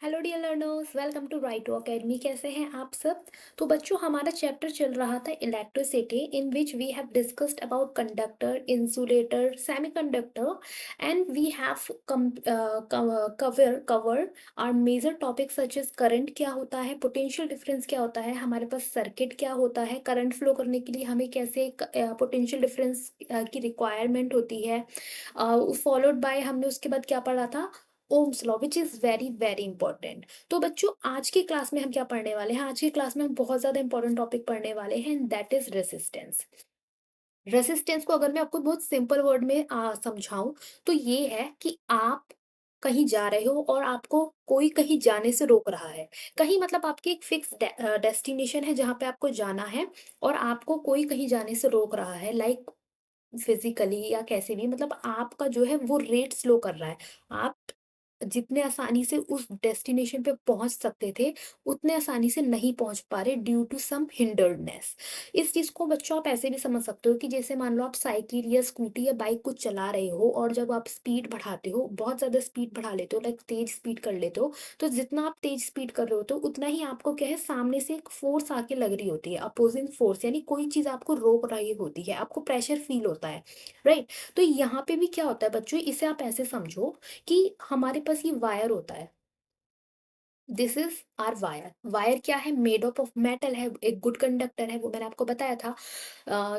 Hello dear learners, welcome to Right To Academy. कैसे हैं आप सब? तो बच्चों, हमारा चैप्टर चल रहा था electricity, in which we have discussed about conductor, insulator, semiconductor, and we have cover our major topic such as current क्या होता है, पोटेंशियल डिफरेंस क्या होता है, हमारे पास सर्किट क्या होता है, करंट फ्लो करने के लिए हमें कैसे पोटेंशियल डिफरेंस की रिक्वायरमेंट होती है। फॉलोड बाय हमने उसके बाद क्या पढ़ा था? Ohm's law, which is very very important. तो बच्चों, आज की क्लास में हम क्या पढ़ने वाले हैं? आज की क्लास में हम बहुत ज्यादा इंपॉर्टेंट टॉपिक पढ़ने वाले हैं, दैट इज रेसिस्टेंस। रेसिस्टेंस को अगर मैं आपको बहुत सिंपल वर्ड में समझाऊं तो ये है कि आप कहीं जा रहे हो और आपको कोई कहीं जाने से रोक रहा है। कहीं मतलब आपकी एक फिक्स डेस्टिनेशन है जहाँ पे आपको जाना है, और आपको कोई कहीं जाने से रोक रहा है, लाइक फिजिकली या कैसे भी, मतलब आपका जो है वो रेट स्लो कर रहा है। आप जितने आसानी से उस डेस्टिनेशन पे पहुंच सकते थे, उतने आसानी से नहीं पहुंच पा रहे ड्यू टू सम हिंडर्डनेस। इस चीज को बच्चों आप ऐसे भी समझ सकते हो कि जैसे मान लो आप साइकिल या स्कूटी या बाइक कुछ चला रहे हो, और जब आप स्पीड बढ़ाते हो, बहुत ज्यादा स्पीड बढ़ा लेते हो, लाइक तेज स्पीड कर लेते हो, तो जितना आप तेज स्पीड कर रहे होते हो उतना ही आपको क्या है, सामने से एक फोर्स आके लग रही होती है, अपोजिंग फोर्स, यानी कोई चीज आपको रोक रही होती है, आपको प्रेशर फील होता है। राइट? तो यहाँ पे भी क्या होता है बच्चों, इसे आप ऐसे समझो कि हमारे पास ये वायर होता है। This is our wire. Wire क्या है? मेड अप ऑफ मेटल है, एक गुड कंडक्टर है, वो मैंने आपको बताया था।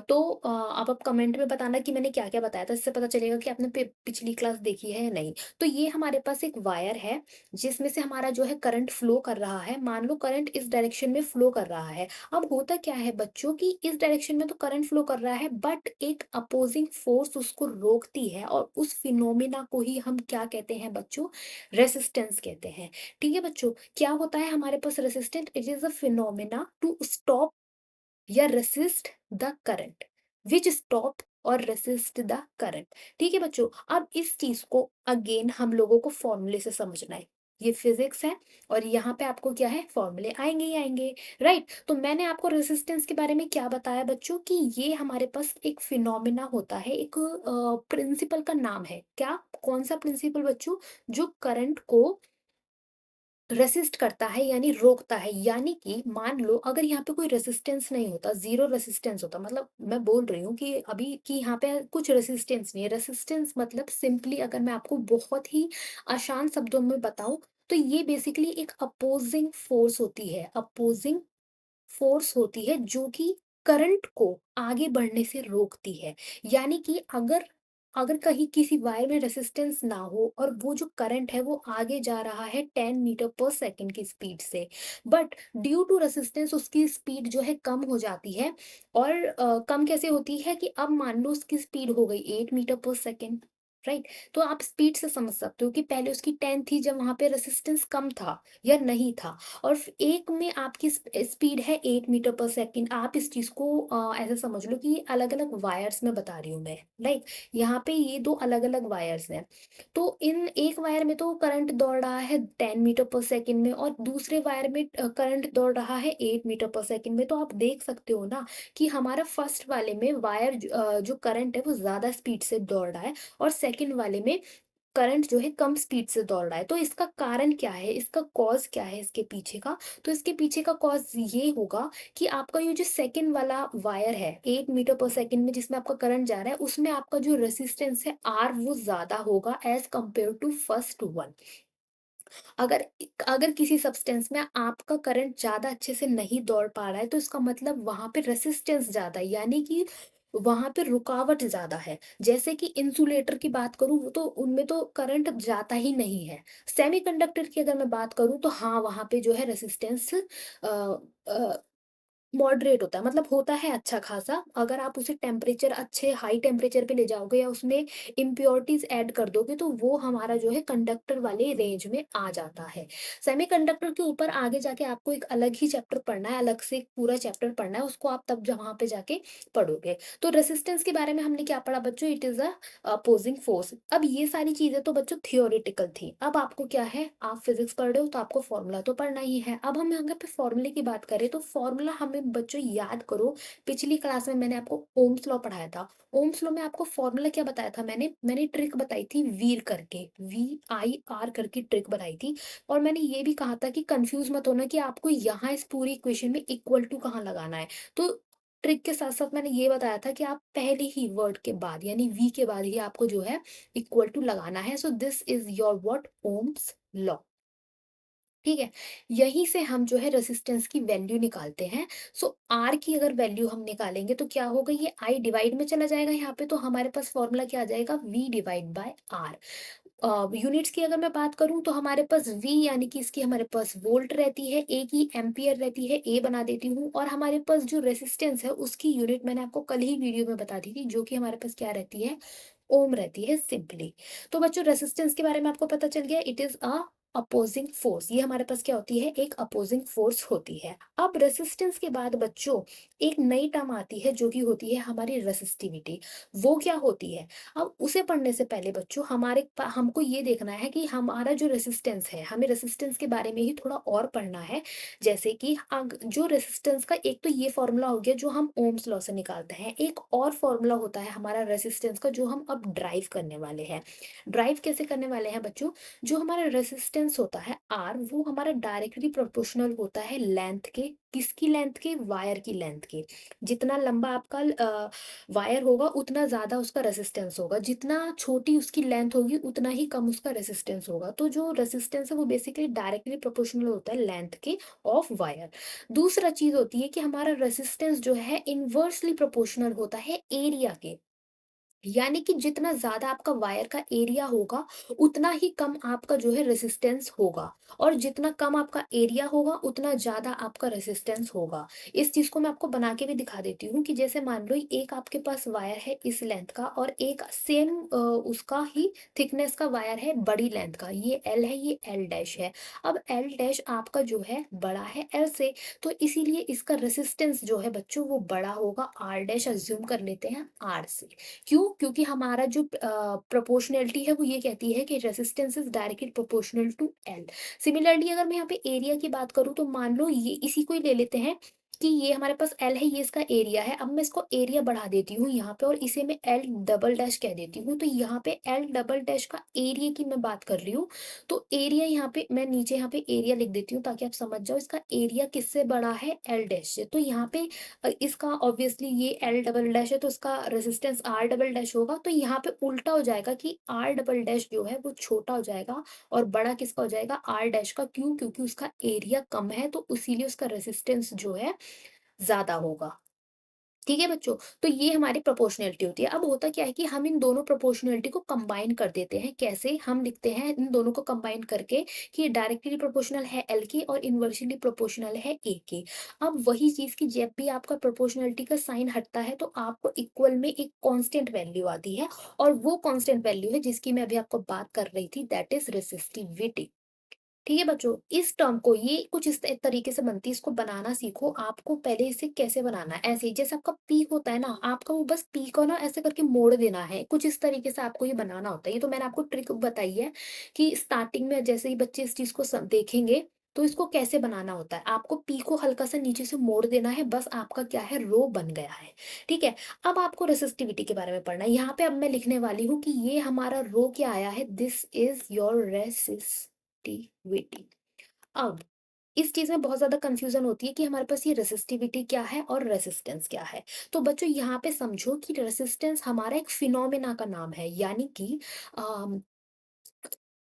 तो अब आप कमेंट में बताना कि मैंने क्या क्या बताया था, इससे पता चलेगा कि आपने पिछली क्लास देखी है या नहीं। तो ये हमारे पास एक वायर है जिसमें से हमारा जो है करंट फ्लो कर रहा है। मान लो करंट इस डायरेक्शन में फ्लो कर रहा है। अब होता क्या है बच्चों कि इस डायरेक्शन में तो करंट फ्लो कर रहा है, बट एक अपोजिंग फोर्स उसको रोकती है, और उस फिनोमिना को ही हम क्या कहते हैं बच्चों? रेसिस्टेंस कहते हैं। ठीक है बच्चों, क्या होता है हमारे पास resistant? It is a phenomena to stop या resist the current, which stop और रेसिस्ट द करंट। ठीक है बच्चों, अब इस चीज को अगेन हम लोगों को फॉर्मूले से समझना है। ये फिजिक्स है, और यहाँ पे आपको क्या है, फॉर्मूले आएंगे ही आएंगे। राइट? तो मैंने आपको रेसिस्टेंस के बारे में क्या बताया बच्चों, कि ये हमारे पास एक फिनोमिना होता है, एक प्रिंसिपल का नाम है। क्या? कौन सा प्रिंसिपल बच्चों? जो करंट को रेसिस्ट करता है, यानी रोकता है। यानी कि मान लो अगर यहाँ पे कोई रेसिस्टेंस नहीं होता, जीरो रेसिस्टेंस होता, मतलब मैं बोल रही हूँ कि अभी कि यहाँ पे कुछ रेसिस्टेंस नहीं है। रेसिस्टेंस मतलब सिंपली अगर मैं आपको बहुत ही आसान शब्दों में बताऊं, तो ये बेसिकली एक अपोजिंग फोर्स होती है। अपोजिंग फोर्स होती है जो कि करंट को आगे बढ़ने से रोकती है। यानी कि अगर अगर कहीं किसी वायर में रेसिस्टेंस ना हो, और वो जो करंट है वो आगे जा रहा है 10 मीटर पर सेकंड की स्पीड से, बट ड्यू टू रेसिस्टेंस उसकी स्पीड जो है कम हो जाती है। और कम कैसे होती है कि अब मान लो उसकी स्पीड हो गई 8 मीटर पर सेकंड। राइट? तो आप स्पीड से समझ सकते हो कि पहले उसकी 10 थी जब वहां पे रेसिस्टेंस कम था या नहीं था, और एक में आपकी स्पीड है 8 मीटर पर सेकंड। आप इस चीज को ऐसे समझ लो कि अलग अलग वायर्स में बता रही हूँ मैं। लाइक यहाँ पे ये दो अलग अलग वायर्स हैं। तो इन एक वायर में तो करंट दौड़ रहा है 10 मीटर पर सेकंड में, और दूसरे वायर में करंट दौड़ रहा है 8 मीटर पर सेकंड में। तो आप देख सकते हो ना कि हमारा फर्स्ट वाले में वायर जो करंट है वो ज्यादा स्पीड से दौड़ रहा है, और सेकंड वाले में करंट जो है कम स्पीड से दौड़ रहा है। तो इसका कारण क्या है, इसका कॉज क्या है इसके पीछे का? तो इसके पीछे का कॉज ये होगा कि आपका ये जो सेकंड वाला वायर है 8 मीटर पर सेकंड में, जिसमें आपका करंट जा रहा है, उसमें आपका जो रेसिस्टेंस है आर वो ज्यादा होगा as compare to first one. अगर अगर किसी सब्सटेंस में आपका करंट ज्यादा अच्छे से नहीं दौड़ पा रहा है, तो इसका मतलब वहां पे रेसिस्टेंस ज्यादा है, यानी कि वहां पे रुकावट ज्यादा है। जैसे कि इंसुलेटर की बात करूं, वो तो उनमें तो करंट जाता ही नहीं है। सेमीकंडक्टर की अगर मैं बात करूं, तो हाँ, वहां पे जो है रेसिस्टेंस मॉडरेट होता है, मतलब होता है अच्छा खासा। अगर आप उसे टेम्परेचर अच्छे हाई टेम्परेचर पे ले जाओगे या उसमें इम्प्योरिटीज ऐड कर दोगे, तो वो हमारा जो है कंडक्टर वाले रेंज में आ जाता है। सेमीकंडक्टर के ऊपर आगे जाके आपको एक अलग ही चैप्टर पढ़ना है, अलग से एक पूरा चैप्टर पढ़ना है, उसको आप तब वहां पे जाके पढ़ोगे। तो रेसिस्टेंस के बारे में हमने क्या पढ़ा बच्चों? It is a opposing force. अब ये सारी चीजें तो बच्चों थियोरेटिकल थी। अब आपको क्या है, आप फिजिक्स पढ़ रहे हो तो आपको फॉर्मूला तो पढ़ना ही है। अब हम यहाँ पे फॉर्मूले की बात करें, तो फॉर्मूला हमें बच्चों याद करो, पिछली क्लास में मैंने आपको ओम्स लॉ पढ़ाया था। ओम्स लॉ में आपको फॉर्मूला क्या बताया था मैंने ट्रिक बताई थी वीर करके, VIR करके ट्रिक बताई थी। और मैंने ये भी कहा था कि कंफ्यूज मत होना कि आपको यहाँ इस पूरी इक्वेशन में इक्वल टू कहाँ लगाना है। तो ट्रिक के साथ साथ मैंने ये बताया था कि आप पहले ही वर्ड के बाद यानी वी के बाद ही आपको जो है इक्वल टू लगाना है। So this is your what Ohm's law. ठीक है, यहीं से हम जो है रेजिस्टेंस की वैल्यू निकालते हैं। सो आर की अगर वैल्यू हम निकालेंगे तो क्या होगा, ये आई डिवाइड में चला जाएगा यहाँ पे, तो हमारे पास फॉर्मूला क्या आ जाएगा, V divide by R. Units की अगर मैं बात करूँ तो हमारे पास V यानी कि इसकी हमारे पास वोल्ट रहती है, A की एम्पियर रहती है, A बना देती हूँ। और हमारे पास जो रेसिस्टेंस है उसकी यूनिट मैंने आपको कल ही वीडियो में बता दी थी, जो कि हमारे पास क्या रहती है, ओम रहती है सिंपली। तो बच्चों रेसिस्टेंस के बारे में आपको पता चल गया, it is a opposing force. ये हमारे पास क्या होती है, एक अपोजिंग फोर्स होती है। अब रेसिस्टेंस के बाद बच्चों एक नई टर्म आती है जो कि होती है हमारी रेसिस्टिविटी। वो क्या होती है, अब उसे पढ़ने से पहले बच्चों हमको ये देखना है कि हमारा जो रेसिस्टेंस है, हमें रेसिस्टेंस के बारे में ही थोड़ा और पढ़ना है। जैसे कि जो रेसिस्टेंस का एक तो ये फॉर्मूला हो गया जो हम ओम्स लॉ से निकालते हैं, एक और फॉर्मूला होता है हमारा रेसिस्टेंस का जो हम अब ड्राइव करने वाले हैं। ड्राइव कैसे करने वाले हैं बच्चों, जो हमारा रेसिस्टेंस होता है आर, वो हमारा डायरेक्टली प्रोपोर्शनल होता है लेंथ के, किसकी लेंथ के, वायर की लेंथ के। जितना लंबा आपका वायर होगा उतना ज़्यादा उसका रेसिस्टेंस होगा, जितना छोटी उसकी लेंथ होगी उतना ही कम उसका रेसिस्टेंस होगा। तो जो रेसिस्टेंस है वो बेसिकली डायरेक्टली प्रोपोर्शनल होता है लेंथ के ऑफ वायर। दूसरा चीज़ होती है कि हमारा रेसिस्टेंस जो है इन्वर्सली प्रोपोर्शनल होता है एरिया के, यानी कि जितना ज़्यादा आपका वायर का एरिया होगा, उतना ही कम आपका जो है रेजिस्टेंस होगा, और जितना कम आपका एरिया होगा, उतना ज़्यादा आपका रेजिस्टेंस होगा। इस चीज़ को मैं आपको बना के भी दिखा देती हूँ कि जैसे मान लो एक आपके पास वायर है इस लेंथ का और एक सेम उसका ही थिकनेस का वायर है बड़ी लेंथ का, ये L है, ये L डैश है। अब L डैश आपका जो है बड़ा है L से, तो इसीलिए इसका रेजिस्टेंस जो है बच्चों वो बड़ा होगा, R डैश अज्यूम कर लेते हैं R से। क्यों? क्योंकि हमारा जो प्रोपोर्शनैलिटी है वो ये कहती है कि resistance is directly proportional to L. Similarly अगर मैं यहाँ पे एरिया की बात करूँ तो मान लो ये इसी को ही ले लेते हैं कि ये हमारे पास एल है, ये इसका एरिया है। अब मैं इसको एरिया बढ़ा देती हूँ यहाँ पे और इसे मैं एल डबल डैश कह देती हूँ। तो यहाँ पे एल डबल डैश का एरिया की मैं बात कर रही हूँ, तो एरिया यहाँ पे मैं नीचे यहाँ पे एरिया लिख देती हूँ ताकि आप समझ जाओ इसका एरिया किससे बड़ा है, एल डैश से। तो यहाँ पे इसका ऑब्वियसली ये एल डबल डैश है तो इसका रेजिस्टेंस आर डबल डैश होगा। तो यहाँ पे उल्टा हो जाएगा कि आर डबल डैश जो है वो छोटा हो जाएगा और बड़ा किसका हो जाएगा, आर डैश का। क्यों? क्योंकि उसका एरिया कम है तो इसीलिए उसका रेजिस्टेंस जो है ज्यादा होगा। ठीक है बच्चों, तो ये हमारी प्रोपोर्शनैलिटी होती है। अब होता क्या है कि हम इन दोनों प्रोपोर्शनैलिटी को कंबाइन कर देते हैं। कैसे? हम लिखते हैं इन दोनों को कंबाइन करके कि डायरेक्टली प्रोपोर्शनल है एल की और इनवर्सली प्रोपोर्शनल है ए की। अब वही चीज की जब भी आपका प्रोपोर्शनैलिटी का साइन हटता है तो आपको इक्वल में एक कांस्टेंट वैल्यू आती है, और वो कांस्टेंट वैल्यू है जिसकी मैं अभी आपको बात कर रही थी, दैट इज रेसिस्टिविटी। ठीक है बच्चों, इस टर्म को ये कुछ इस तरीके से बनती है, इसको बनाना सीखो। आपको पहले इसे कैसे बनाना है, ऐसे ही जैसे आपका पीक होता है ना, आपका वो बस पी को ना ऐसे करके मोड़ देना है, कुछ इस तरीके से आपको ये बनाना होता है। ये तो मैंने आपको ट्रिक बताई है कि स्टार्टिंग में जैसे ही बच्चे इस चीज को देखेंगे तो इसको कैसे बनाना होता है। आपको पी को हल्का सा नीचे से मोड़ देना है, बस आपका क्या है, रो बन गया है। ठीक है, अब आपको रेसिस्टिविटी के बारे में पढ़ना है। यहाँ पे अब मैं लिखने वाली हूँ कि ये हमारा रो क्या आया है, दिस इज योर रेसिस्टिविटी। अब इस चीज में बहुत ज्यादा कंफ्यूजन होती है कि हमारे पास ये रेसिस्टिविटी क्या है और रेसिस्टेंस क्या है। तो बच्चों यहाँ पे समझो कि रेसिस्टेंस हमारा एक फिनोमेना का नाम है, यानी कि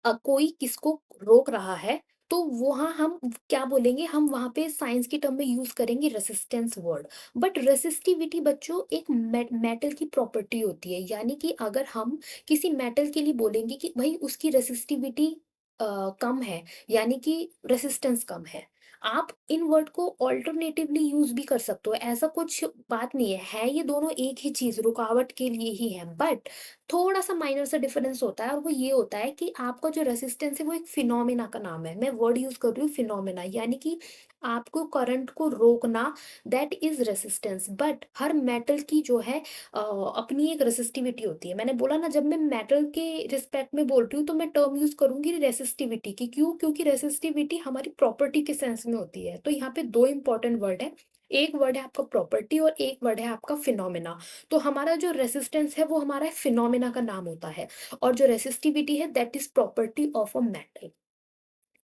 कोई किसको रोक रहा है तो वहाँ हम क्या बोलेंगे, हम वहाँ पे साइंस की टर्म में यूज करेंगे रेसिस्टेंस वर्ड। बट रेसिस्टिविटी बच्चों एक मेटल की प्रॉपर्टी होती है, यानी कि अगर हम किसी मेटल के लिए बोलेंगे कि भाई उसकी रेसिस्टिविटी कम है, यानी कि रेसिस्टेंस कम है, आप इन वर्ड को ऑल्टरनेटिवली यूज भी कर सकते हो। ऐसा कुछ बात नहीं है ये दोनों एक ही चीज रुकावट के लिए ही है, बट थोड़ा सा माइनर सा डिफरेंस होता है, और वो ये होता है कि आपका जो रेसिस्टेंस है वो एक फिनोमेना का नाम है। मैं वर्ड यूज कर रही हूँ फिनोमेना, यानी कि आपको करंट को रोकना, that is resistance. But her metal की जो है अपनी एक रेसिस्टिविटी होती है। मैंने बोला ना, जब मैं मेटल के रिस्पेक्ट में बोल रही हूँ तो मैं टर्म यूज करूंगी रेसिस्टिविटी की। क्यों? क्योंकि रेसिस्टिविटी हमारी प्रॉपर्टी के सेंस में होती है। तो यहाँ पे दो इंपॉर्टेंट वर्ड है, एक वर्ड है आपका प्रॉपर्टी और एक वर्ड है आपका फिनोमेना। तो हमारा जो रेसिस्टेंस है वो हमारा फिनोमेना का नाम होता है और जो रेसिस्टिविटी है that is property of a metal.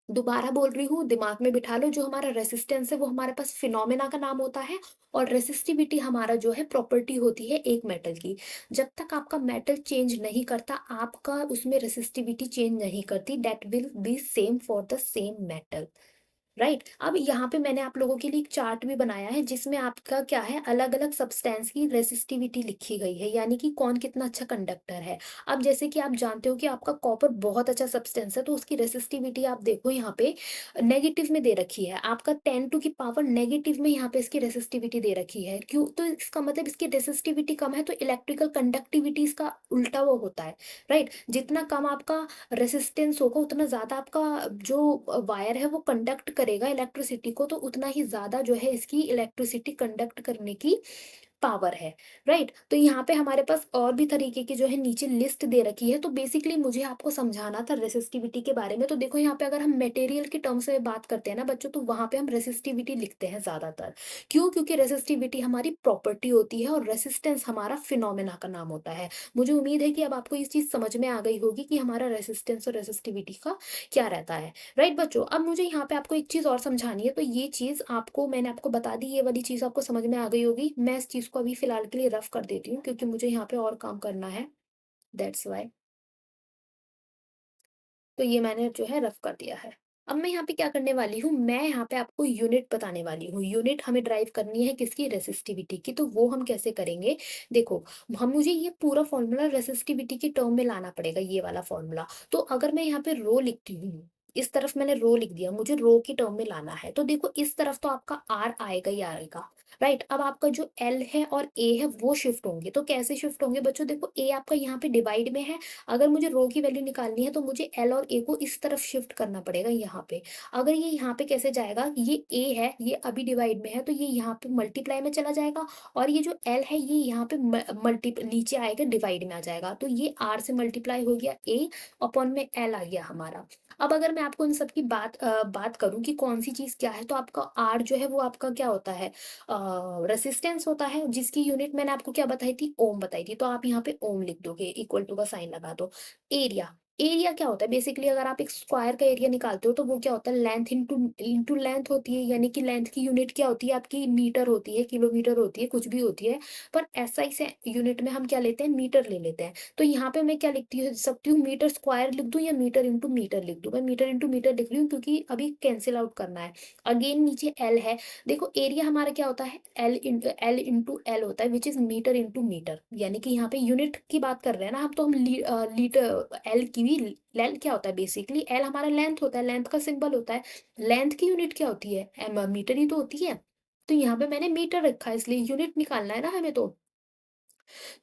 दोबारा बोल रही हूँ, दिमाग में बिठा लो, जो हमारा रेसिस्टेंस है वो हमारे पास फिनोमेना का नाम होता है और रेसिस्टिविटी हमारा जो है प्रॉपर्टी होती है एक मेटल की। जब तक आपका मेटल चेंज नहीं करता, आपका उसमें रेसिस्टिविटी चेंज नहीं करती, that will be same for the same metal. Right, अब यहाँ पे मैंने आप लोगों के लिए एक चार्ट भी बनाया है जिसमें आपका क्या है, अलग अलग सब्सटेंस की रेसिस्टिविटी लिखी गई है, यानी कि कौन कितना अच्छा कंडक्टर है। अब जैसे कि आप जानते हो कि आपका कॉपर बहुत अच्छा सब्सटेंस है, तो उसकी रेसिस्टिविटी आप देखो यहाँ पे नेगेटिव में दे रखी है, आपका 10 टू की पावर नेगेटिव में यहाँ पे इसकी रेसिस्टिविटी दे रखी है। क्यों? तो इसका मतलब इसकी रेसिस्टिविटी कम है, तो इलेक्ट्रिकल कंडक्टिविटी इसका उल्टा वो होता है। राइट, जितना कम आपका रेसिस्टेंस होगा उतना ज़्यादा आपका जो वायर है वो कंडक्ट करेगा इलेक्ट्रिसिटी को, तो उतना ही ज़्यादा जो है इसकी इलेक्ट्रिसिटी कंडक्ट करने की पावर है। राइट, तो यहाँ पे हमारे पास और भी तरीके की जो है नीचे लिस्ट दे रखी है, तो बेसिकली मुझे आपको समझाना था रेसिस्टिविटी के बारे में। तो देखो यहाँ पे अगर हम मटेरियल के टर्म्स में बात करते हैं ना बच्चों, तो वहां पे हम रेसिस्टिविटी लिखते हैं ज्यादातर। क्यों? क्योंकि रेसिस्टिविटी हमारी प्रॉपर्टी होती है और रेसिस्टेंस हमारा फिनोमेना का नाम होता है। मुझे उम्मीद है कि अब आपको इस चीज समझ में आ गई होगी कि हमारा रेसिस्टेंस और रेसिस्टिविटी का क्या रहता है। राइट बच्चों, अब मुझे यहाँ पे आपको एक चीज़ और समझानी है, तो ये चीज़ आपको मैंने आपको बता दी, ये वाली चीज़ आपको समझ में आ गई होगी। मैं इस चीज़ को अभी फ़िलहाल के लिए रफ़ कर देती हूँ क्योंकि मुझे यहाँ पे और काम करना है, दैट्स व्हाई। तो ये मैंने जो है रफ़ कर दिया है। अब मैं यहाँ पे क्या करने वाली हूँ, मैं यहाँ पे आपको यूनिट बताने वाली हूँ। यूनिट हमें ड्राइव करनी है किसकी? रेसिस्टिविटी की। तो वो हम कैसे करेंगे? देखो, हम मुझे ये पूरा फ़ॉर्मूला रेसिस्टिविटी के टर्म में लाना पड़ेगा, ये वाला फ़ॉर्मूला। तो अगर मैं यहाँ पे रो लिखती हूँ, इस तरफ मैंने रो लिख दिया, मुझे रो के टर्म में लाना है। तो देखो इस तरफ तो आपका R आएगा ही आएगा। राइट, अब आपका जो L है और A है वो शिफ्ट होंगे। तो कैसे शिफ्ट होंगे बच्चों? देखो A आपका यहाँ पे डिवाइड में है, अगर मुझे रो की वैल्यू निकालनी है तो मुझे एल और ए को इस तरफ शिफ्ट करना पड़ेगा यहाँ पे। अगर ये यहाँ पे कैसे जाएगा, ये ए है, ये अभी डिवाइड में है, तो ये यहाँ पे मल्टीप्लाई में चला जाएगा और ये जो एल है ये यहाँ पे मल्टी नीचे आएगा, डिवाइड में आ जाएगा। तो ये आर से मल्टीप्लाई हो गया ए, अपॉन में एल आ गया हमारा। अब अगर मैं आपको इन सब की बात करूं कि कौन सी चीज क्या है, तो आपका आर जो है वो आपका क्या होता है, रेसिस्टेंस होता है, जिसकी यूनिट मैंने आपको क्या बताई थी? ओम बताई थी। तो आप यहाँ पे ओम लिख दोगे, इक्वल टू का साइन लगा दो। एरिया, एरिया क्या होता है? बेसिकली अगर आप एक स्क्वायर का एरिया निकालते हो तो वो क्या होता है? लेंथ इंटू इंटू लेंथ होती है, यानी कि लेंथ की यूनिट क्या होती है आपकी? मीटर होती है, किलोमीटर होती है, कुछ भी होती है। पर एसआई से यूनिट में हम क्या लेते हैं? मीटर ले लेते हैं। तो यहाँ पे मैं क्या सकती हूँ? मीटर स्क्वायर लिख दूं या मीटर इंटू मीटर लिख दूं? मैं मीटर इंटू मीटर लिख रही हूँ क्योंकि अभी कैंसिल आउट करना है। अगेन नीचे एल है। देखो एरिया हमारा क्या होता है? एल इंटू एल होता है, which is metre into metre, यानी कि यहाँ पे यूनिट की बात कर रहे हैं ना हम, तो हम लीटर एल की भी, एल क्या होता है? बेसिकली एल हमारा लेंथ होता है, लेंथ का सिंबल होता है। लेंथ की यूनिट क्या होती है? मीटर ही तो होती है। तो यहाँ पे मैंने मीटर रखा है, इसलिए यूनिट निकालना है ना हमें तो।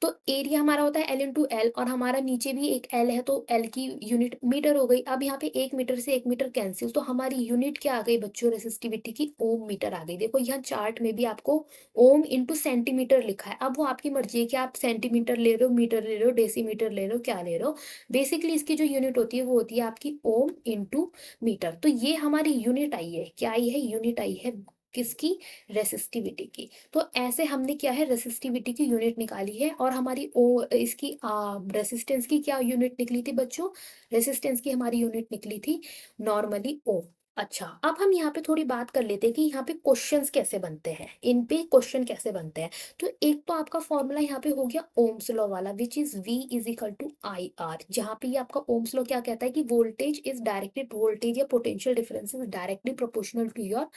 तो एरिया हमारा होता है एल इंटू एल और हमारा नीचे भी एक एल है, तो एल की यूनिट मीटर हो गई। अब यहाँ पे 1 मीटर से 1 मीटर कैंसिल, तो हमारी यूनिट क्या आ गई बच्चों? रेसिस्टिविटी की ओम मीटर आ गई। देखो यहाँ चार्ट में भी आपको ओम इंटू सेंटीमीटर लिखा है। अब वो आपकी मर्जी है कि आप सेंटीमीटर ले रहे हो, मीटर ले रहे हो, डेसीमीटर ले रहे हो, क्या ले रहे हो। बेसिकली इसकी जो यूनिट होती है वो होती है आपकी ओम इंटू मीटर। तो ये हमारी यूनिट आई है, क्या आई है? यूनिट आई है किसकी? रेसिस्टिविटी की। तो ऐसे हमने क्या है, रेसिस्टिविटी की यूनिट निकाली है और हमारी ओ इसकी रेसिस्टेंस की क्या यूनिट निकली थी बच्चों? रेसिस्टेंस की हमारी यूनिट निकली थी नॉर्मली ओ। अच्छा, अब हम यहाँ पे थोड़ी बात कर लेते हैं कि यहाँ पे क्वेश्चंस कैसे बनते हैं, इन पे क्वेश्चन कैसे बनते हैं। तो एक तो आपका फॉर्मूला यहाँ पे हो गया ओम्स लॉ वाला, which is V is equal to I R, जहाँ पे ये आपका ओम्स लॉ क्या कहता है कि वोल्टेज इज डायरेक्टली, वोल्टेज या potential difference is directly proportional to your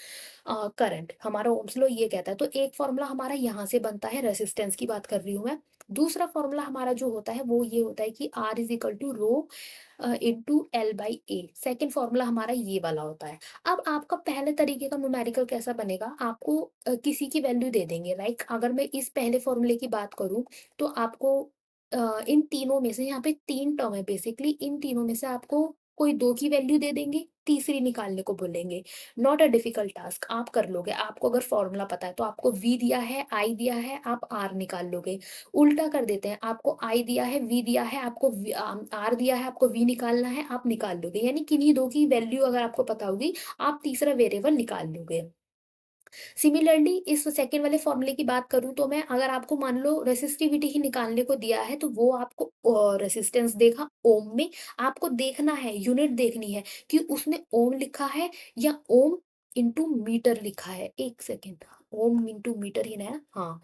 current. हमारा ओम्स लॉ ये कहता है। तो एक फॉर्मूला हमारा यहाँ से बनता है, रेसिस्टेंस की बात कर रही हूँ मैं। दूसरा फॉर्मूला हमारा जो होता है वो ये होता है कि R is equal to rho into L by A. Second formula हमारा ये वाला होता है। अब आपका पहले तरीके का न्यूमेरिकल कैसा बनेगा? आपको किसी की वैल्यू दे देंगे, लाइक अगर मैं इस पहले फॉर्मूले की बात करूँ तो आपको इन तीनों में से, यहाँ पे तीन टर्म है बेसिकली, इन तीनों में से आपको कोई दो की वैल्यू दे देंगे, तीसरी निकालने को बोलेंगे। नॉट अ डिफिकल्ट टास्क, आप कर लोगे। आपको अगर फॉर्मूला पता है तो आपको V दिया है, I दिया है, आप R निकाल लोगे। उल्टा कर देते हैं, आपको I दिया है, V दिया है, आपको R दिया है, आपको V निकालना है, आप निकाल लोगे। यानी किन्हीं दो की वैल्यू अगर आपको पता होगी, आप तीसरा वेरिएबल निकाल लोगे। सिमिलरली इस सेकंड वाले फॉर्मूले की बात करूँ तो मैं, अगर आपको मान लो रेसिस्टिविटी ही निकालने को दिया है, तो वो आपको रेसिस्टेंस देगा ओम में। आपको देखना है, यूनिट देखनी है कि उसमें ओम लिखा है या ओम इंटू मीटर लिखा है। 1 सेकंड, ओम इंटू मीटर ही ना है? हाँ,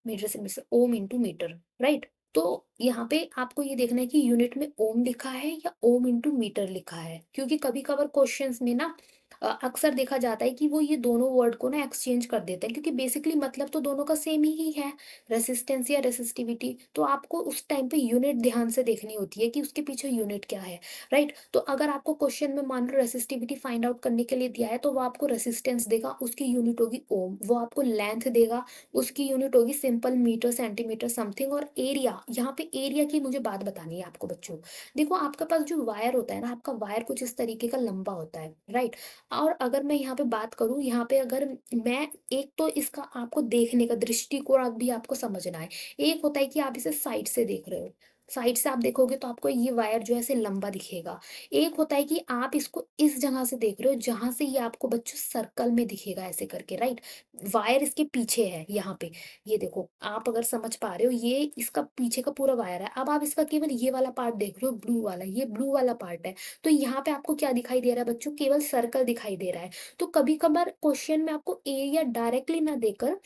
मीटर से ओम इंटू मीटर, राइट? तो यहाँ पे आपको ये देखना है कि यूनिट में ओम लिखा है या ओम इंटू मीटर लिखा है, क्योंकि कभी कभार क्वेश्चंस में ना अक्सर देखा जाता है कि वो ये दोनों वर्ड को ना एक्सचेंज कर देते हैं, क्योंकि बेसिकली मतलब तो दोनों का सेम ही है, रेसिस्टेंस या रेसिस्टिविटी। तो आपको उस टाइम पे यूनिट ध्यान से देखनी होती है कि उसके पीछे यूनिट क्या है, राइट? तो अगर आपको क्वेश्चन में मान लो रेसिस्टिविटी फाइंड आउट करने के लिए दिया है, तो वो आपको रेसिस्टेंस देगा, उसकी यूनिट होगी ओम। वो आपको लेंथ देगा, उसकी यूनिट होगी सिंपल मीटर, सेंटीमीटर समथिंग। और एरिया, यहाँ पे एरिया की मुझे बात बतानी है आपको बच्चों। देखो आपके पास जो वायर होता है ना, आपका वायर कुछ इस तरीके का लंबा होता है, राइट? और अगर मैं यहाँ पे बात करूँ, यहाँ पे अगर मैं, एक तो इसका आपको देखने का दृष्टिकोण भी आपको समझना है। एक होता है कि आप इसे साइड से देख रहे हो, साइड से आप देखोगे तो आपको ये वायर जो है ऐसे लंबा दिखेगा। एक होता है कि आप इसको इस जगह से देख रहे हो जहां से ये आपको बच्चों सर्कल में दिखेगा ऐसे करके, राइट? वायर इसके पीछे है यहाँ पे, ये देखो आप अगर समझ पा रहे हो, ये इसका पीछे का पूरा वायर है। अब आप इसका केवल ये वाला पार्ट देख रहे हो, ब्लू वाला, ये ब्लू वाला पार्ट है। तो यहाँ पे आपको क्या दिखाई दे रहा है बच्चों? केवल सर्कल दिखाई दे रहा है। तो कभी कभार क्वेश्चन में आपको एरिया डायरेक्टली ना देकर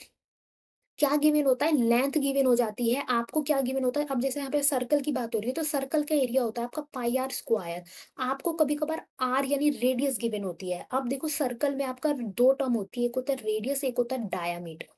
क्या गिवन होता है, लेंथ गिवन हो जाती है। आपको क्या गिवन होता है, अब जैसे यहाँ पे सर्कल की बात हो रही है, तो सर्कल का एरिया होता है आपका पाई आर स्क्वायर। आपको कभी कभार आर यानी रेडियस गिवन होती है। अब देखो सर्कल में आपका दो टर्म होती है, एक होता है रेडियस, एक होता है डायामीटर।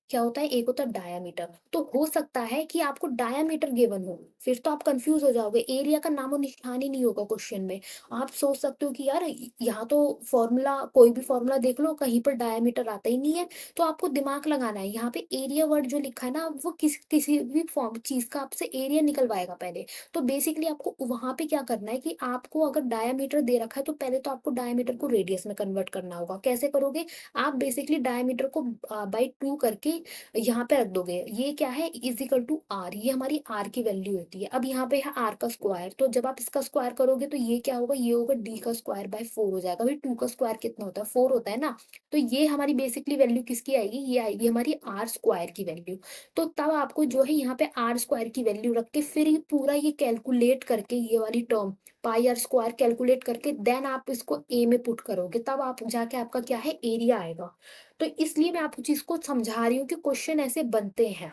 क्या होता है? एक होता है डायामीटर। तो हो सकता है कि आपको डायामीटर गिवन हो, फिर तो आप कंफ्यूज हो जाओगे, एरिया का नामो निशान ही नहीं होगा क्वेश्चन में। आप सोच सकते हो कि यार यहाँ तो फॉर्मूला, कोई भी फॉर्मूला देख लो, कहीं पर डायामीटर आता ही नहीं है। तो आपको दिमाग लगाना है, यहाँ पे एरिया वर्ड जो लिखा है ना, वो किसी भी फॉर्म चीज का आपसे एरिया निकलवाएगा पहले। तो बेसिकली आपको वहां पे क्या करना है कि आपको अगर डायामीटर दे रखा है, तो पहले तो आपको डायामीटर को रेडियस में कन्वर्ट करना होगा। कैसे करोगे? आप बेसिकली डायमीटर को बाई 2 करके यहाँ पे रख दोगे। ये क्या है? इज इक्वल टू आर, ये हमारी आर की वैल्यू होती है। अब यहाँ पे है आर का स्क्वायर, तो जब आप इसका स्क्वायर करोगे तो ये क्या होगा? ये होगा डी का स्क्वायर बाय 4 हो जाएगा। भाई 2 का स्क्वायर कितना होता है? 4 होता है ना। तो ये हमारी बेसिकली वैल्यू किसकी आएगी? ये आएगी हमारी आर स्क्वायर की वैल्यू। तो तब आपको जो है यहाँ पे आर स्क्वायर की वैल्यू रख के, फिर ये पूरा ये कैलकुलेट करके, ये वाली term pi R square calculate करके, देन आप इसको ए में पुट करोगे, तब आप जाके आपका क्या है? एरिया आएगा। तो इसलिए मैं आपको चीज़ को समझा रही हूँ कि क्वेश्चन ऐसे बनते हैं।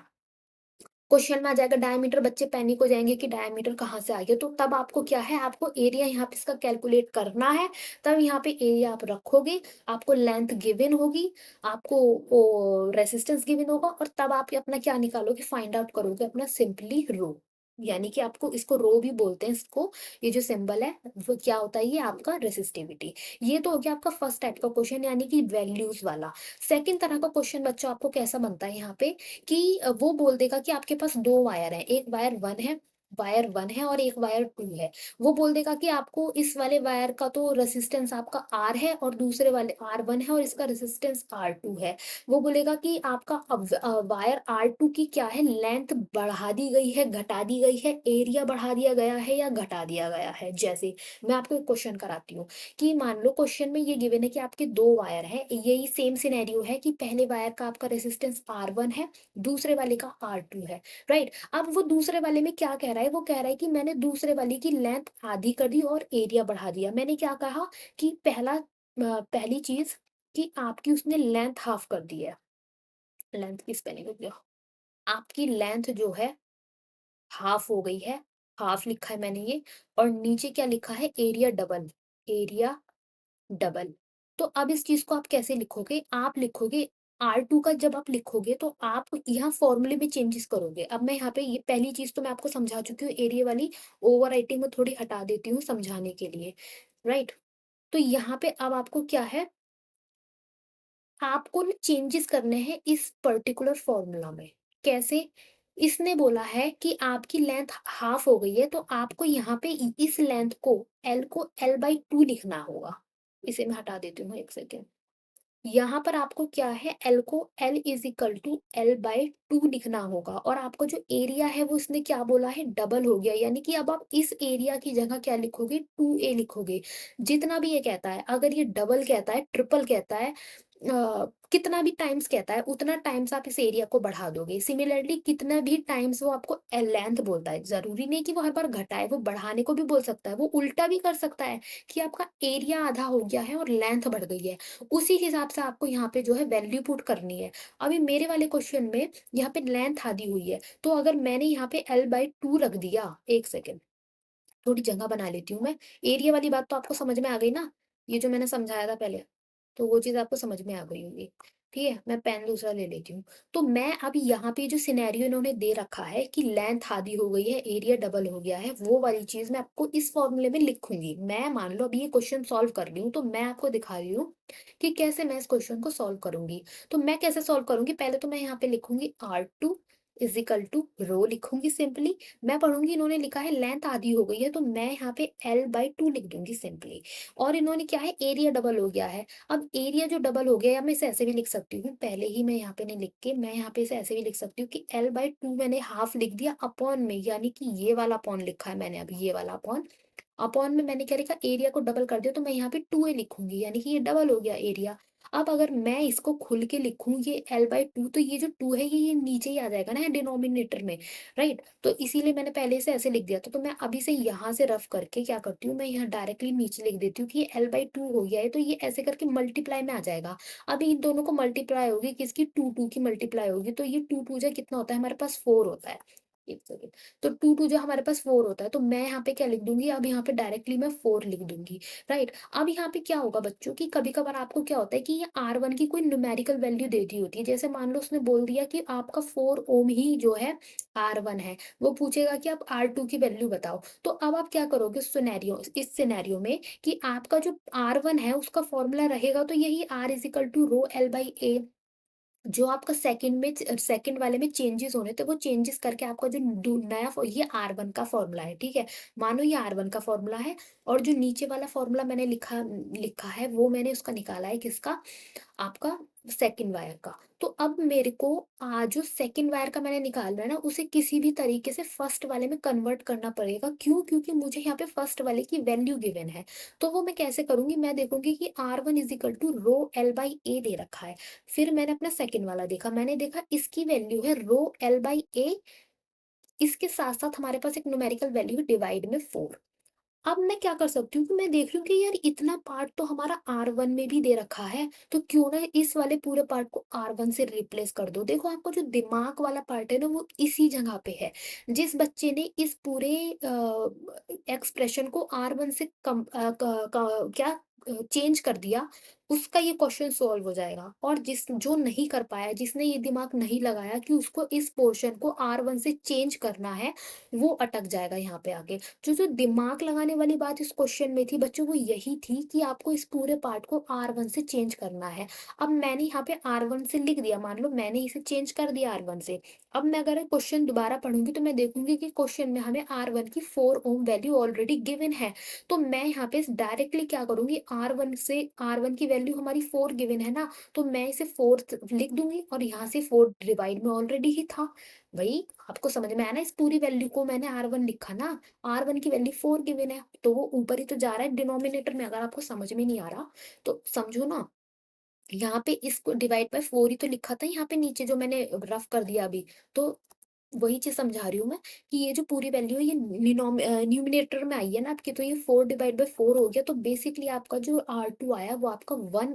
क्वेश्चन में आ जाएगा डायमीटर, बच्चे पैनिक हो जाएँगे कि डायमीटर कहाँ से आ गया? तो तब आपको क्या है? आपको एरिया यहाँ पे इसका कैलकुलेट करना है। तब यहाँ पे एरिया आप रखोगे, आपको लेंथ गिवन होगी, आपको वो रेजिस्टेंस गिवन होगा, और तब आप ये अपना क्या निकालोगे? फाइंड आउट करोगे अपना सिंपली रो। यानी कि आपको इसको रो भी बोलते हैं इसको, ये जो सिंबल है, वो क्या होता है? ये आपका रेसिस्टिविटी। ये तो हो गया आपका फर्स्ट टाइप का क्वेश्चन, यानी कि वैल्यूज़ वाला। सेकंड तरह का क्वेश्चन बच्चों आपको कैसा बनता है यहाँ पे, कि वो बोल देगा कि आपके पास 2 वायर हैं, एक वायर 1 है और एक वायर 2 है। वो बोल देगा कि आपको इस वाले वायर का तो रेजिस्टेंस आपका R है, और दूसरे वाले R1 है और इसका रेजिस्टेंस R2 है। वो बोलेगा कि आपका वायर R2 की क्या है? लेंथ बढ़ा दी गई है, घटा दी गई है, एरिया बढ़ा दिया गया है या घटा दिया गया है? जैसे मैं आपको एक क्वेश्चन कराती हूँ, कि मान लो क्वेश्चन में ये गिवन है कि आपके 2 वायर हैं, यही सेम सिनेरियो है कि पहले वायर का आपका रेजिस्टेंस R1 है, दूसरे वाले का R2 है, राइट? अब वो दूसरे वाले में क्या कह रहा है? वो कह रहा है कि मैंने दूसरे वाले की लेंथ आधी कर दी और एरिया बढ़ा दिया। मैंने क्या कहा कि पहली चीज़ कि आपकी उसने लेंथ हाफ कर दी है। लेंथ की स्पेलिंग हो गया, आपकी लेंथ जो है हाफ हो गई है, हाफ लिखा है मैंने ये, और नीचे क्या लिखा है? Area double, area double. तो अब इस चीज़ को आप कैसे लिखोगे? आप लिखोगे R2 का, जब आप लिखोगे तो आप यहाँ फ़ॉर्मूले में चेंजेस करोगे। अब मैं यहाँ पे ये पहली चीज़ तो मैं आपको समझा चुकी हूँ, एरिया वाली ओवरराइटिंग में थोड़ी हटा देती हूँ समझाने के लिए, राइट? तो यहाँ पे अब आपको क्या है? आपको ना चेंजेस करने हैं इस पर्टिकुलर फ़ॉर्मूला में। कैसे? इसने बोला है कि आपकी लेंथ हाफ हो गई है, तो आपको यहाँ पे इस लेंथ को L बाई 2 लिखना होगा। इसे मैं हटा देती हूँ 1 सेकंड। यहाँ पर आपको क्या है? एल को L is equal to L by 2 लिखना होगा, और आपको जो एरिया है वो इसने क्या बोला है? डबल हो गया। यानी कि अब आप इस एरिया की जगह क्या लिखोगे? 2a लिखोगे। जितना भी ये कहता है, अगर ये डबल कहता है, ट्रिपल कहता है, कितना भी टाइम्स कहता है उतना टाइम्स आप इस एरिया को बढ़ा दोगे। सिमिलरली कितना भी टाइम्स वो आपको लेंथ बोलता है, जरूरी नहीं कि वो हर बार घटाए, वो बढ़ाने को भी बोल सकता है, वो उल्टा भी कर सकता है कि आपका एरिया आधा हो गया है और लेंथ बढ़ गई है। उसी हिसाब से आपको यहाँ पे जो है वैल्यू पुट करनी है। अभी मेरे वाले क्वेश्चन में यहाँ पे लेंथ आधी हुई है, तो अगर मैंने यहाँ पे L/2 रख दिया, एक सेकेंड थोड़ी जगह बना लेती हूँ मैं। एरिया वाली बात तो आपको समझ में आ गई ना? ये जो मैंने समझाया था पहले, तो वो चीज़ आपको समझ में आ गई होगी। ठीक है? मैं पेन दूसरा ले लेती हूँ। तो मैं अब यहाँ पे जो सिनेरियो इन्होंने दे रखा है कि लेंथ आधी हो गई है, एरिया डबल हो गया है, वो वाली चीज़ मैं आपको इस फ़ॉर्मूले में लिखूँगी। मैं मान लो अभी ये क्वेश्चन सॉल्व कर रही हूँ, तो मैं आपको दिखा रही हूँ कि कैसे मैं इस क्वेश्चन को सॉल्व करूँगी। तो मैं कैसे सॉल्व करूँगी, पहले तो मैं यहाँ पे लिखूँगी R2 इज़ इक्वल टू रो लिखूँगी सिंपली। मैं पढ़ूँगी, इन्होंने लिखा है लेंथ आधी हो गई है, तो मैं यहाँ पे L/2 लिख दूँगी सिंपली। और इन्होंने क्या है, एरिया डबल हो गया है। अब एरिया जो डबल हो गया, या मैं इसे ऐसे भी लिख सकती हूँ, पहले ही मैं यहाँ पे नहीं लिख के, मैं यहाँ पे इसे ऐसे भी लिख सकती हूँ कि L/2 मैंने हाफ लिख दिया अपॉन में, यानी कि ये वाला अपॉन लिखा है मैंने अभी, ये वाला अपॉन। अपॉन में मैंने क्या लिखा, एरिया को डबल कर दिया, तो मैं यहाँ पे 2a लिखूंगी, यानी कि ये डबल हो गया एरिया। अब अगर मैं इसको खुल के लिखूं ये L/2, तो ये जो 2 है ये नीचे ही आ जाएगा ना डिनोमिनेटर में, राइट? तो इसीलिए मैंने पहले से ऐसे लिख दिया था। तो मैं अभी से यहाँ से रफ करके क्या करती हूँ, मैं यहाँ डायरेक्टली नीचे लिख देती हूँ कि ये L/2 हो गया है, तो ये ऐसे करके मल्टीप्लाई में आ जाएगा। अभी इन दोनों को मल्टीप्लाई होगी, किसकी, 2 की मल्टीप्लाई होगी, तो ये 2 जा कितना होता है हमारे पास, 4 होता है। एक सेकेंड। तो 2 जो हमारे पास 4 होता है, तो मैं यहाँ पे क्या लिख दूँगी, अब यहाँ पे डायरेक्टली मैं 4 लिख दूँगी, राइट? अब यहाँ पे क्या होगा बच्चों कि कभी-कभार आपको क्या होता है कि ये R1 की कोई न्यूमेरिकल वैल्यू दे दी होती है। जैसे मान लो उसने बोल दिया कि आपका 4 ओम ही जो है R1 है। वो पूछेगा कि आप R2 की वैल्यू बताओ। तो अब आप क्या करोगे इस सिनेरियो में कि आपका जो R1 है उसका फॉर्मूला रहेगा तो यही R is equal to rho L/A। जो आपका सेकंड वाले में चेंजेस होने थे, वो चेंजेस करके आपका जो ये R1 का फॉर्मूला है, ठीक है? मानो ये R1 का फॉर्मूला है, और जो नीचे वाला फॉर्मूला मैंने लिखा लिखा है, वो मैंने उसका निकाला है, किसका, आपका सेकंड वायर का। तो अब मेरे को जो सेकंड वायर का मैंने निकालना है ना, उसे किसी भी तरीके से फर्स्ट वाले में कन्वर्ट करना पड़ेगा। क्यों? क्योंकि मुझे यहाँ पे फर्स्ट वाले की वैल्यू गिवन है। तो वो मैं कैसे करूंगी, मैं देखूंगी कि R1 is equal to rho L/A दे रखा है। फिर मैंने अपना सेकंड वाला देखा, मैंने देखा इसकी वैल्यू है रो L/A। इसके साथ साथ हमारे पास एक न्यूमेरिकल वैल्यू है डिवाइड में 4। अब मैं क्या कर सकती हूँ कि मैं देख रही हूँ कि यार इतना पार्ट तो हमारा R1 में भी दे रखा है, तो क्यों ना इस वाले पूरे पार्ट को R1 से रिप्लेस कर दो। देखो आपका जो दिमाग वाला पार्ट है ना, वो इसी जगह पे है। जिस बच्चे ने इस पूरे एक्सप्रेशन को R1 से क्या चेंज कर दिया, उसका ये क्वेश्चन सॉल्व हो जाएगा। और जिस जो नहीं कर पाया, जिसने ये दिमाग नहीं लगाया कि उसको इस पोर्शन को R1 से चेंज करना है, वो अटक जाएगा यहाँ पे आके। जो दिमाग लगाने वाली बात इस क्वेश्चन में थी बच्चों, वो यही थी कि आपको इस पूरे पार्ट को R1 से चेंज करना है। अब मैंने यहाँ पे R1 से लिख दिया, मान लो मैंने इसे चेंज कर दिया R1 से। अब मैं अगर क्वेश्चन दोबारा पढ़ूंगी तो मैं देखूंगी कि क्वेश्चन में हमें R1 की 4 ओम वैल्यू ऑलरेडी गिवन है। तो मैं यहाँ पे डायरेक्टली क्या करूंगी, R1 की वैल्यू हमारी 4 गिवन है ना, तो मैं इसे 4 लिख दूंगी, और यहाँ से 4 डिवाइड में ऑलरेडी ही था। वही आपको समझ में आया ना, इस पूरी वैल्यू को मैंने R1 लिखा ना, R1 की वैल्यू 4 गिवन है, तो वो ऊपर ही तो जा रहा है डिनोमिनेटर में। अगर आपको समझ में नहीं आ रहा तो समझो ना, यहाँ पे इसको डिवाइड बाय 4 ही तो लिखा था, यहाँ पे नीचे जो मैंने रफ कर दिया अभी। तो वही चीज़ समझा रही हूँ मैं कि ये जो पूरी वैल्यू है ये न्यूमिनेटर में आई है ना आपकी, तो ये 4 डिवाइड बाय 4 हो गया, तो बेसिकली आपका जो R2 आया वो आपका 1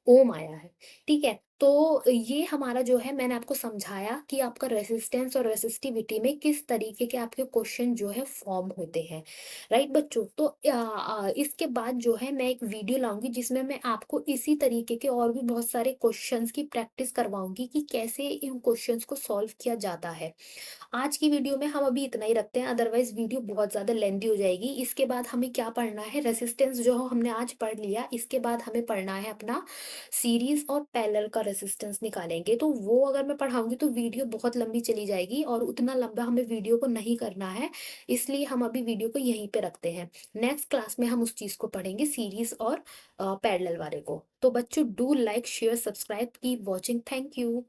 ओम आया है। ठीक है? तो ये हमारा जो है, मैंने आपको समझाया कि आपका रेजिस्टेंस और रेसिस्टिविटी में किस तरीके के आपके क्वेश्चन जो है फॉर्म होते हैं। राइट बच्चों? तो इसके बाद जो है मैं एक वीडियो लाऊंगी जिसमें मैं आपको इसी तरीके के और भी बहुत सारे क्वेश्चंस की प्रैक्टिस करवाऊंगी कि कैसे इन क्वेश्चंस को सॉल्व किया जाता है। आज की वीडियो में हम अभी इतना ही रखते हैं, अदरवाइज वीडियो बहुत ज़्यादा लेंदी हो जाएगी। इसके बाद हमें क्या पढ़ना है, रेसिस्टेंस जो हमने आज पढ़ लिया, इसके बाद हमें पढ़ना है अपना सीरीज और पैरेलल का रेसिस्टेंस निकालेंगे। तो वो अगर मैं पढ़ाऊंगी तो वीडियो बहुत लंबी चली जाएगी, और उतना लंबा हमें वीडियो को नहीं करना है, इसलिए हम अभी वीडियो को यहीं पे रखते हैं। नेक्स्ट क्लास में हम उस चीज़ को पढ़ेंगे, सीरीज और पैरेलल वाले को। तो बच्चों, do like share subscribe, keep watching, thank you.